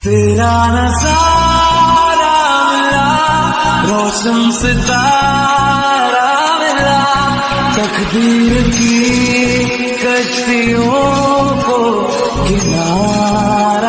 तेरा नजारा मिला, रोशन सितारा मिला, तकदीर की कश्तियों को किनारा